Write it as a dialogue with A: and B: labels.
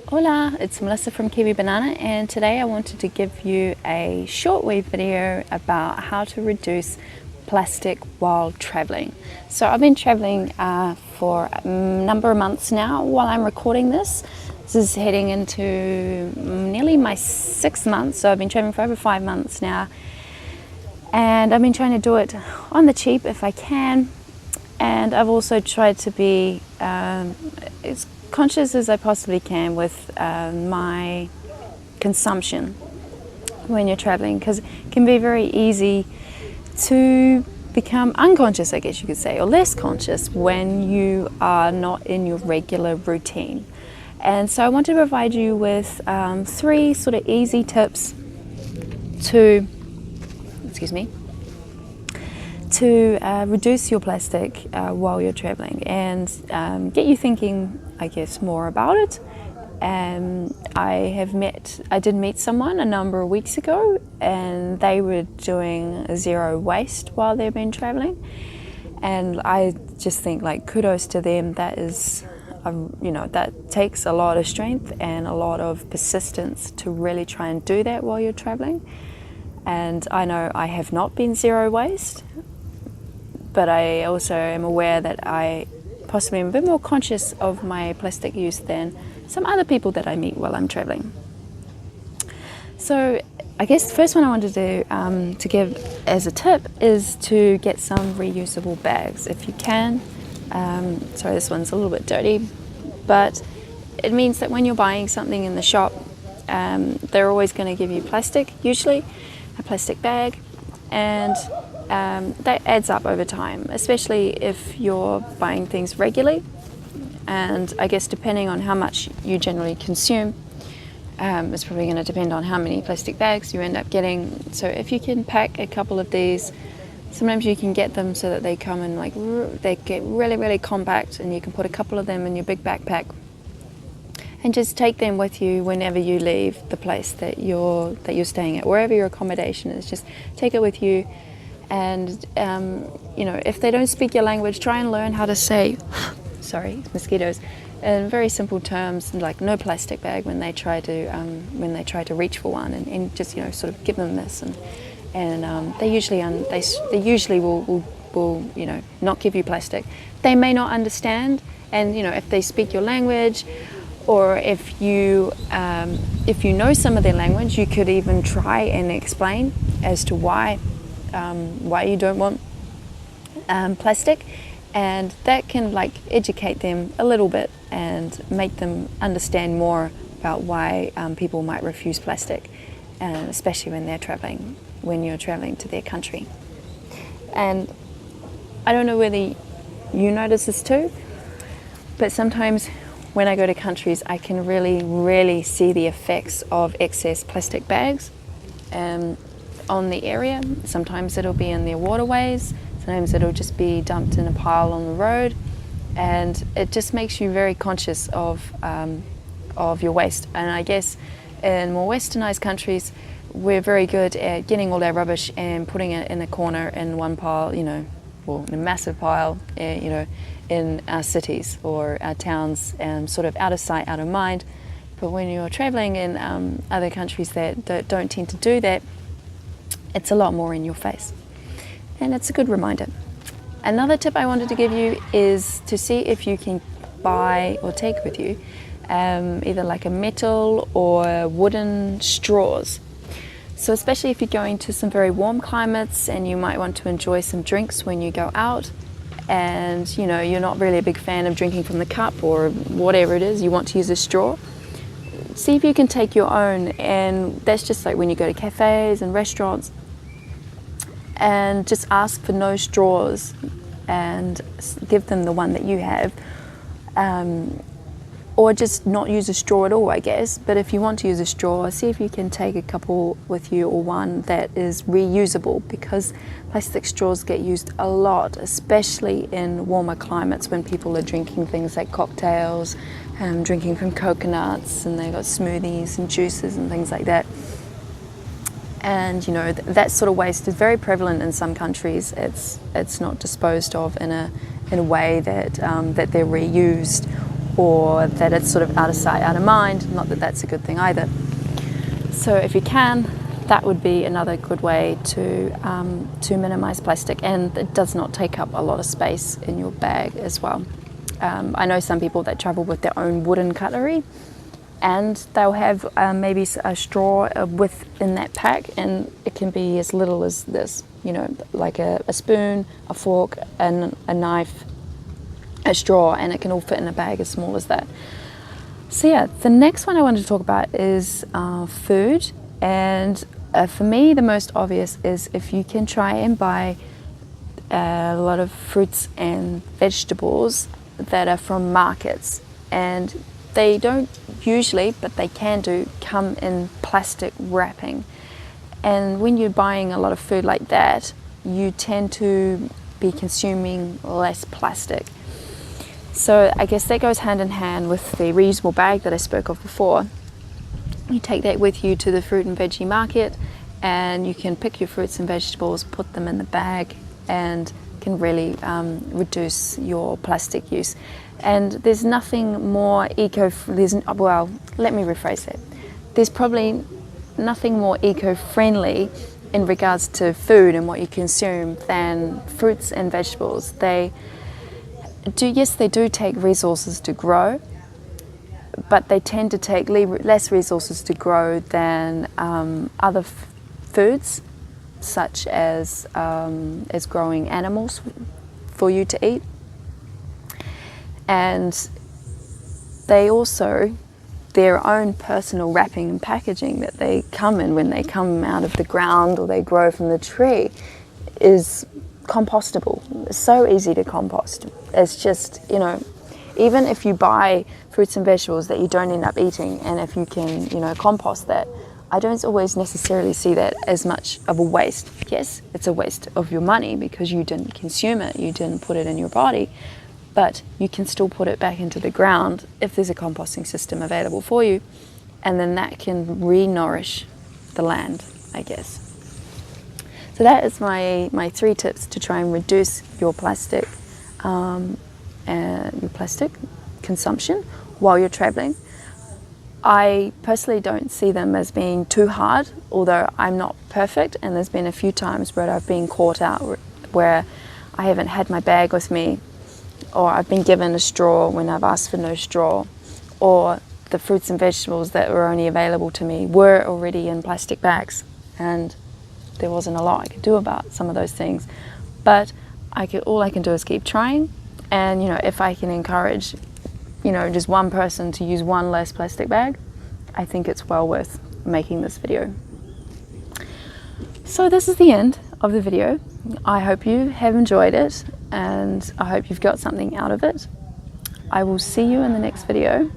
A: Hola, it's Melissa from Kiwi Banana, and today I wanted to give you a shortwave video about how to reduce plastic while traveling. So I've been traveling for a number of months now while I'm recording this. This is heading into nearly my 6th month, so I've been traveling for over 5 months now, and I've been trying to do it on the cheap if I can, and I've also tried to be as conscious as I possibly can with my consumption when you're traveling, because it can be very easy to become unconscious, I guess you could say, or less conscious when you are not in your regular routine. And so I want to provide you with 3 sort of easy tips to reduce your plastic while you're traveling, and get you thinking, I guess, more about it. I did meet someone a number of weeks ago, and they were doing zero waste while they've been traveling, and I just think, like, kudos to them. That is, that takes a lot of strength and a lot of persistence to really try and do that while you're traveling. And I know I have not been zero waste, but I also am aware that I possibly am a bit more conscious of my plastic use than some other people that I meet while I'm traveling. So I guess the first one I wanted to give as a tip is to get some reusable bags if you can. Sorry, this one's a little bit dirty, but it means that when you're buying something in the shop, they're always going to give you plastic, usually a plastic bag, and that adds up over time, especially if you're buying things regularly. And I guess depending on how much you generally consume, it's probably going to depend on how many plastic bags you end up getting. So if you can pack a couple of these, sometimes you can get them so that they come in, like, they get really, really compact, and you can put a couple of them in your big backpack and just take them with you whenever you leave the place that you're staying at, wherever your accommodation is. Just take it with you. And if they don't speak your language, try and learn how to say sorry, mosquitoes, in very simple terms, like no plastic bag when they try to reach for one, and just sort of give them this, and they usually will not give you plastic. They may not understand, and if they speak your language, or if you know some of their language, you could even try and explain as to why you don't want plastic, and that can, like, educate them a little bit and make them understand more about why people might refuse plastic, and especially when you're traveling to their country. And I don't know whether you notice this too, but sometimes when I go to countries, I can really, really see the effects of excess plastic bags on the area. Sometimes it'll be in their waterways, sometimes it'll just be dumped in a pile on the road, and it just makes you very conscious of your waste. And I guess in more westernized countries, we're very good at getting all our rubbish and putting it in a corner in one pile, in a massive pile, in our cities or our towns, sort of out of sight, out of mind. But when you're traveling in other countries that don't tend to do that, it's a lot more in your face, and it's a good reminder. Another tip I wanted to give you is to see if you can buy or take with you either like a metal or wooden straws. So especially if you're going to some very warm climates and you might want to enjoy some drinks when you go out, and you're not really a big fan of drinking from the cup or whatever it is, you want to use a straw, see if you can take your own. And that's just like when you go to cafes and restaurants, and just ask for no straws and give them the one that you have, or just not use a straw at all, I guess. But if you want to use a straw, see if you can take a couple with you, or one that is reusable, because plastic straws get used a lot, especially in warmer climates when people are drinking things like cocktails, drinking from coconuts, and they've got smoothies and juices and things like that. And that sort of waste is very prevalent in some countries. It's not disposed of in a way that they're reused, or that it's sort of out of sight, out of mind. Not that that's a good thing either. So if you can, that would be another good way to minimize plastic, and it does not take up a lot of space in your bag as well. I know some people that travel with their own wooden cutlery, and they'll have maybe a straw within that pack, and it can be as little as this, you know, like a spoon, a fork, and a knife, a straw, and it can all fit in a bag as small as that. So yeah, the next one I wanted to talk about is food, and for me the most obvious is if you can try and buy a lot of fruits and vegetables that are from markets, and they don't usually, but they can do, come in plastic wrapping. And when you're buying a lot of food like that, you tend to be consuming less plastic. So I guess that goes hand in hand with the reusable bag that I spoke of before. You take that with you to the fruit and veggie market, and you can pick your fruits and vegetables, put them in the bag, and can really reduce your plastic use. And there's nothing more well, let me rephrase that. There's probably nothing more eco-friendly in regards to food and what you consume than fruits and vegetables. They do take resources to grow, but they tend to take less resources to grow than other foods, such as growing animals for you to eat. And they also, their own personal wrapping and packaging that they come in when they come out of the ground or they grow from the tree is compostable. It's so easy to compost. It's just, you know, even if you buy fruits and vegetables that you don't end up eating, and if you can, you know, compost that, I don't always necessarily see that as much of a waste. Yes, it's a waste of your money because you didn't consume it, you didn't put it in your body, but you can still put it back into the ground if there's a composting system available for you, and then that can re-nourish the land, I guess. So that is my 3 tips to try and reduce your plastic consumption while you're traveling. I personally don't see them as being too hard, although I'm not perfect, and there's been a few times where I've been caught out where I haven't had my bag with me, or I've been given a straw when I've asked for no straw, or the fruits and vegetables that were only available to me were already in plastic bags, and there wasn't a lot I could do about some of those things. But all I can do is keep trying, and, you know, if I can encourage, you know, just one person to use one less plastic bag, I think it's well worth making this video. So this is the end of the video. I hope you have enjoyed it, and I hope you've got something out of it. I will see you in the next video.